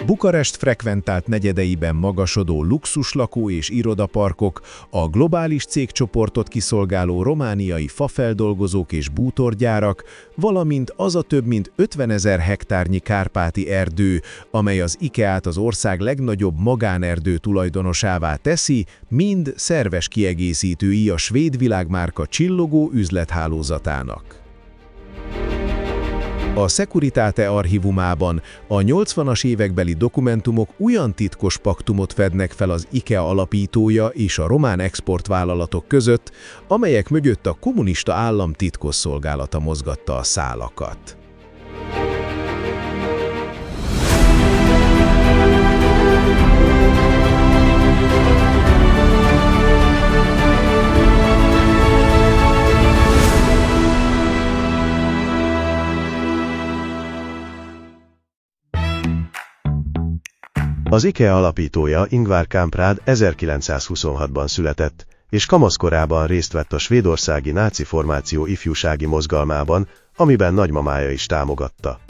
Bukarest frekventált negyedeiben magasodó luxuslakó- és irodaparkok, a globális cégcsoportot kiszolgáló romániai fafeldolgozók és bútorgyárak, valamint az a több mint 50 000 hektárnyi kárpáti erdő, amely az IKEA-t az ország legnagyobb magánerdő tulajdonosává teszi, mind szerves kiegészítői a svéd világmárka csillogó üzlethálózatának. A Securitate archívumában a 80-as évekbeli dokumentumok olyan titkos paktumot fednek fel az IKEA alapítója és a román exportvállalatok között, amelyek mögött a kommunista állam titkosszolgálata mozgatta a szálakat. Az IKEA alapítója Ingvar Kamprad 1926-ban született, és kamaszkorában részt vett a svédországi náci formáció ifjúsági mozgalmában, amiben nagymamája is támogatta.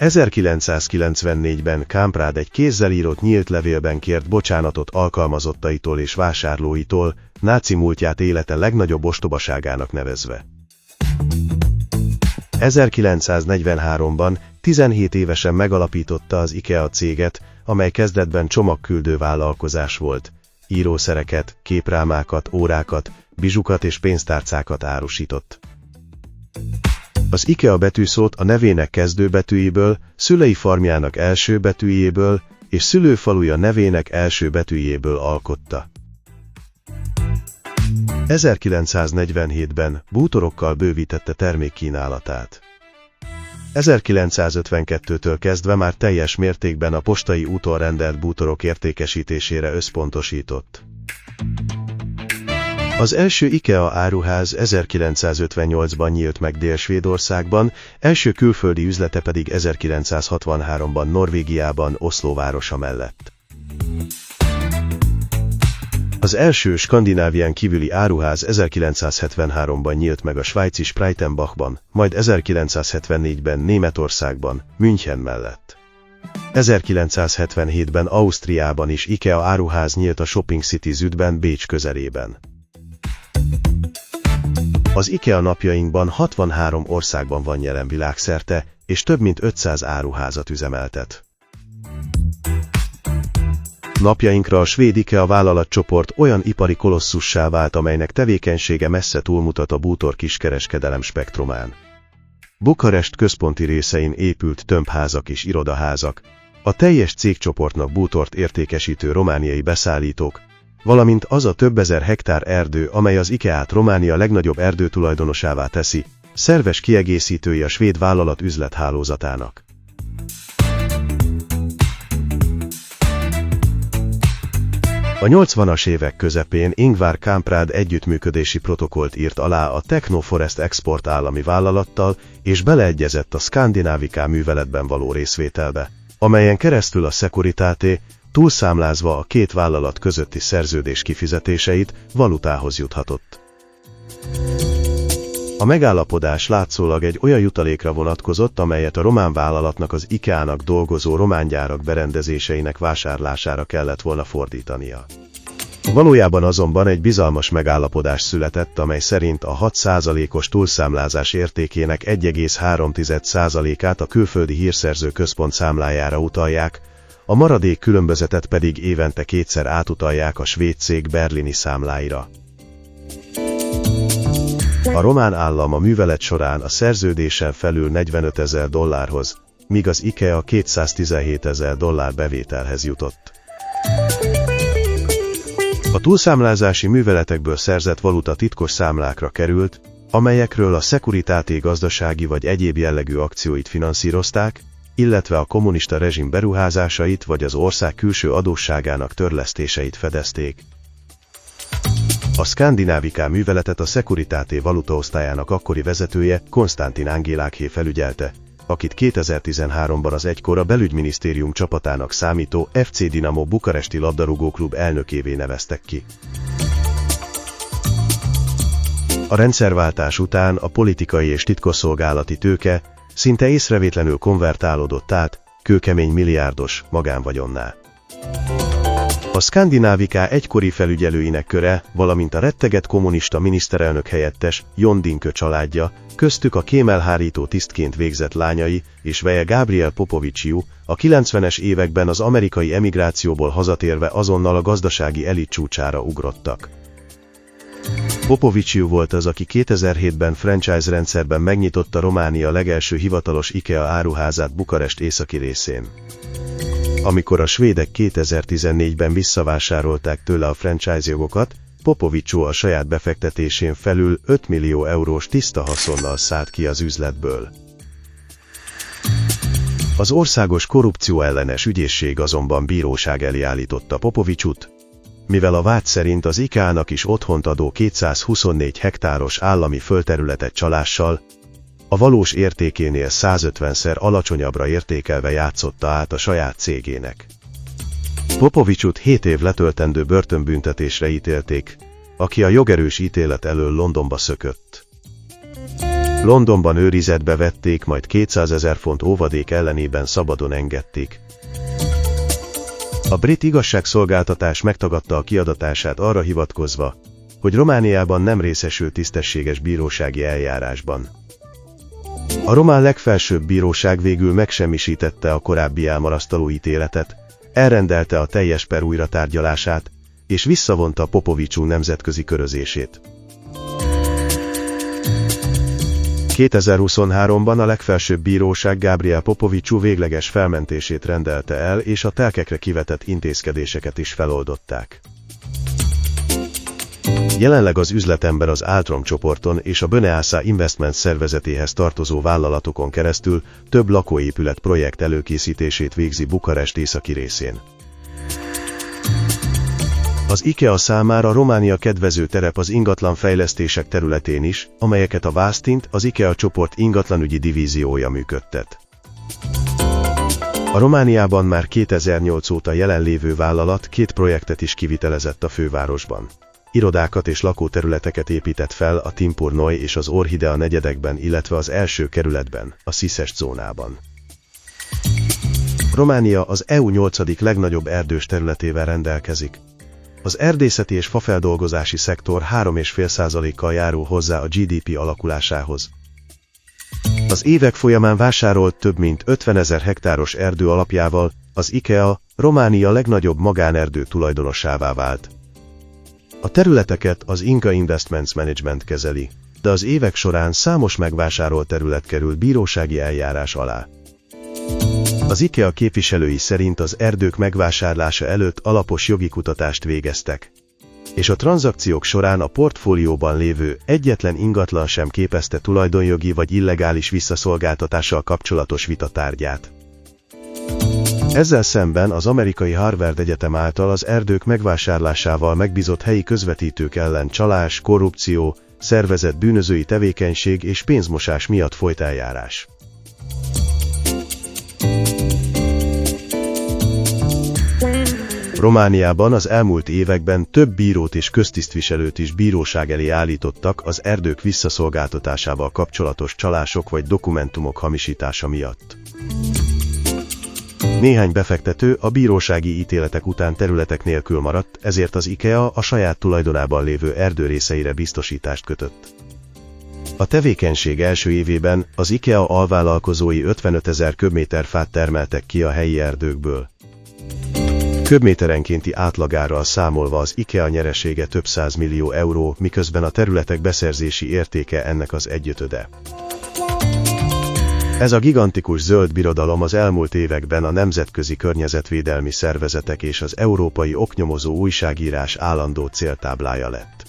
1994-ben Kamprad egy kézzel írott nyílt levélben kért bocsánatot alkalmazottaitól és vásárlóitól, náci múltját élete legnagyobb ostobaságának nevezve. 1943-ban 17 évesen megalapította az IKEA céget, amely kezdetben csomagküldő vállalkozás volt. Írószereket, képrámákat, órákat, bizsukat és pénztárcákat árusított. Az IKEA betűszót a nevének kezdőbetűjéből, szülei farmjának első betűjéből és szülőfaluja nevének első betűjéből alkotta. 1947-ben bútorokkal bővítette termékkínálatát. 1952-től kezdve már teljes mértékben a postai úton rendelt bútorok értékesítésére összpontosított. Az első IKEA áruház 1958-ban nyílt meg Dél-Svédországban, első külföldi üzlete pedig 1963-ban Norvégiában, Oszló városa mellett. Az első Skandinávián kívüli áruház 1973-ban nyílt meg a svájci Spreitenbachban, majd 1974-ben Németországban, München mellett. 1977-ben Ausztriában is IKEA áruház nyílt a Shopping City Südben, Bécs közelében. Az IKEA napjainkban 63 országban van jelen világszerte, és több mint 500 áruházat üzemeltet. Napjainkra a svéd IKEA vállalatcsoport olyan ipari kolosszussá vált, amelynek tevékenysége messze túlmutat a bútor kiskereskedelem spektrumán. Bukarest központi részein épült tömbházak és irodaházak, a teljes cégcsoportnak bútort értékesítő romániai beszállítók, valamint az a több ezer hektár erdő, amely az IKEA-t Románia legnagyobb erdőtulajdonosává teszi, szerves kiegészítői a svéd vállalat üzlethálózatának. A 80-as évek közepén Ingvar Kamprad együttműködési protokollt írt alá a Technoforest Export állami vállalattal, és beleegyezett a Skandinávika műveletben való részvételbe, amelyen keresztül a Securitate, túlszámlázva a két vállalat közötti szerződés kifizetéseit, valutához juthatott. A megállapodás látszólag egy olyan jutalékra vonatkozott, amelyet a román vállalatnak az IKEA-nak dolgozó román gyárak berendezéseinek vásárlására kellett volna fordítania. Valójában azonban egy bizalmas megállapodás született, amely szerint a 6%-os túlszámlázás értékének 1,3%-át a külföldi hírszerző központ számlájára utalják, a maradék különbözetet pedig évente kétszer átutalják a svéd cég berlini számláira. A román állam a művelet során a szerződésen felül $45,000, míg az IKEA $217,000 bevételhez jutott. A túlszámlázási műveletekből szerzett valuta titkos számlákra került, amelyekről a Securitate gazdasági vagy egyéb jellegű akcióit finanszírozták, illetve a kommunista rezsim beruházásait vagy az ország külső adósságának törlesztéseit fedezték. A Skandinávika műveletet a Securitate valutaosztályának akkori vezetője, Konstantin Angelákhé felügyelte, akit 2013-ban az egykor a belügyminisztérium csapatának számító FC Dinamo bukaresti labdarúgóklub elnökévé neveztek ki. A rendszerváltás után a politikai és titkosszolgálati tőke szinte észrevétlenül konvertálódott át, kőkemény milliárdos magánvagyonná. A Skandinavica egykori felügyelőinek köre, valamint a rettegett kommunista miniszterelnök helyettes Jon Dinke családja, köztük a kémelhárító tisztként végzett lányai és veje Gabriel Popoviciu, a 90-es években az amerikai emigrációból hazatérve azonnal a gazdasági elit csúcsára ugrottak. Popoviciu volt az, aki 2007-ben franchise rendszerben megnyitotta Románia legelső hivatalos IKEA áruházát Bukarest északi részén. Amikor a svédek 2014-ben visszavásárolták tőle a franchise jogokat, Popoviciu a saját befektetésén felül 5 millió eurós tiszta haszonnal szállt ki az üzletből. Az Országos Korrupcióellenes Ügyészség azonban bíróság elé állította Popoviciut, mivel a vád szerint az IKEA-nak is otthont adó 224 hektáros állami földterületet csalással, a valós értékénél 150-szer alacsonyabbra értékelve játszotta át a saját cégének. Popoviciut 7 év letöltendő börtönbüntetésre ítélték, aki a jogerős ítélet elől Londonba szökött. Londonban őrizetbe vették, majd 200 000 font óvadék ellenében szabadon engedték. A brit igazságszolgáltatás megtagadta a kiadatását arra hivatkozva, hogy Romániában nem részesül tisztességes bírósági eljárásban. A román legfelsőbb bíróság végül megsemmisítette a korábbi elmarasztaló ítéletet, elrendelte a teljes per újratárgyalását, és visszavonta Popoviciu nemzetközi körözését. 2023-ban a legfelsőbb bíróság Gabriel Popoviciu végleges felmentését rendelte el, és a telkekre kivetett intézkedéseket is feloldották. Jelenleg az üzletember az Altrom csoporton és a Böneasa Investments szervezetéhez tartozó vállalatokon keresztül több lakóépület projekt előkészítését végzi Bukarest északi részén. Az IKEA számára Románia kedvező terep az ingatlanfejlesztések területén is, amelyeket a Vásztint, az IKEA csoport ingatlanügyi divíziója működtet. A Romániában már 2008 óta jelenlévő vállalat 2 projektet is kivitelezett a fővárosban. Irodákat és lakóterületeket épített fel a Timpur-Noi és az Orhidea negyedekben, illetve az első kerületben, a Szisest zónában. Románia az EU 8. legnagyobb erdős területével rendelkezik. Az erdészeti és fafeldolgozási szektor 3,5%-kal járul hozzá a GDP alakulásához. Az évek folyamán vásárolt több mint 50 000 hektáros erdő alapjával az IKEA Románia legnagyobb magánerdő tulajdonossává vált. A területeket az Inka Investments Management kezeli, de az évek során számos megvásárolt terület került bírósági eljárás alá. Az IKEA képviselői szerint az erdők megvásárlása előtt alapos jogi kutatást végeztek, és a tranzakciók során a portfólióban lévő egyetlen ingatlan sem képezte tulajdonjogi vagy illegális visszaszolgáltatással kapcsolatos vita tárgyát. Ezzel szemben az amerikai Harvard Egyetem által az erdők megvásárlásával megbízott helyi közvetítők ellen csalás, korrupció, szervezett bűnözői tevékenység és pénzmosás miatt folyt eljárás. Romániában az elmúlt években több bírót és köztisztviselőt is bíróság elé állítottak az erdők visszaszolgáltatásával kapcsolatos csalások vagy dokumentumok hamisítása miatt. Néhány befektető a bírósági ítéletek után területek nélkül maradt, ezért az IKEA a saját tulajdonában lévő erdőrészeire biztosítást kötött. A tevékenység első évében az IKEA alvállalkozói 55 000 köbméter fát termeltek ki a helyi erdőkből. Köbméterenkénti átlagárral számolva az IKEA nyeresége több 100 millió euró, miközben a területek beszerzési értéke ennek az 1/5. Ez a gigantikus zöld birodalom az elmúlt években a nemzetközi környezetvédelmi szervezetek és az európai oknyomozó újságírás állandó céltáblája lett.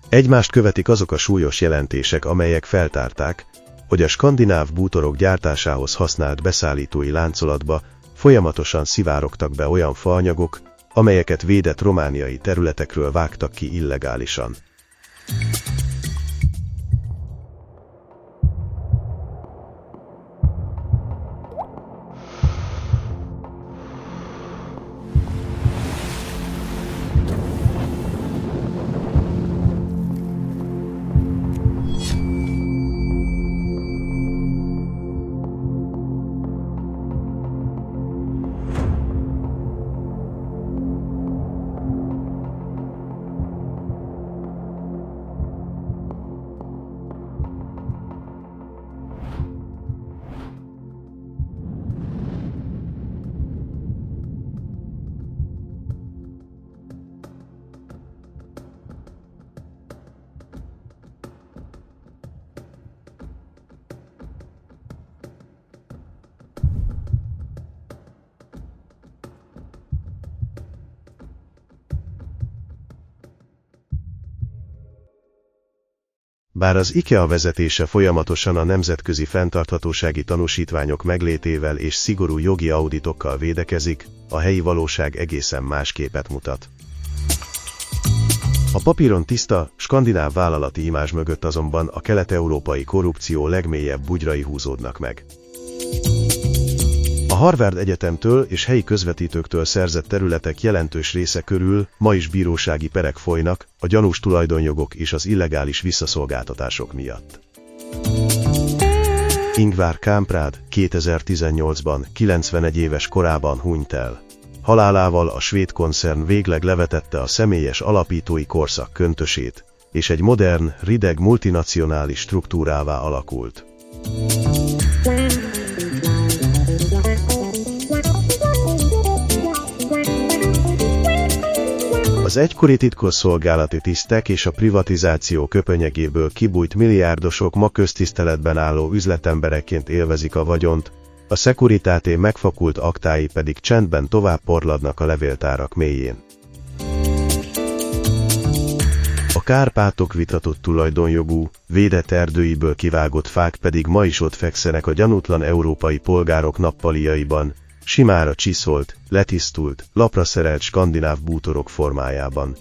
Egymást követik azok a súlyos jelentések, amelyek feltárták, hogy a skandináv bútorok gyártásához használt beszállítói láncolatba folyamatosan szivárogtak be olyan faanyagok, amelyeket védett romániai területekről vágtak ki illegálisan. Bár az IKEA vezetése folyamatosan a nemzetközi fenntarthatósági tanúsítványok meglétével és szigorú jogi auditokkal védekezik, a helyi valóság egészen más képet mutat. A papíron tiszta, skandináv vállalati imázs mögött azonban a kelet-európai korrupció legmélyebb bugyrai húzódnak meg. A Harvard Egyetemtől és helyi közvetítőktől szerzett területek jelentős része körül ma is bírósági perek folynak a gyanús tulajdonjogok és az illegális visszaszolgáltatások miatt. Ingvar Kamprad 2018-ban 91 éves korában hunyt el. Halálával a svéd koncern végleg levetette a személyes alapítói korszak köntösét, és egy modern, rideg multinacionális struktúrává alakult. Az egykori titkosszolgálati tisztek és a privatizáció köpönyegéből kibújt milliárdosok ma köztiszteletben álló üzletemberekként élvezik a vagyont, a Securitate megfakult aktái pedig csendben tovább porladnak a levéltárak mélyén. A Kárpátok vitatott tulajdonjogú, védett erdőiből kivágott fák pedig ma is ott fekszenek a gyanútlan európai polgárok nappaliaiban, simára csiszolt, letisztult, lapra szerelt skandináv bútorok formájában.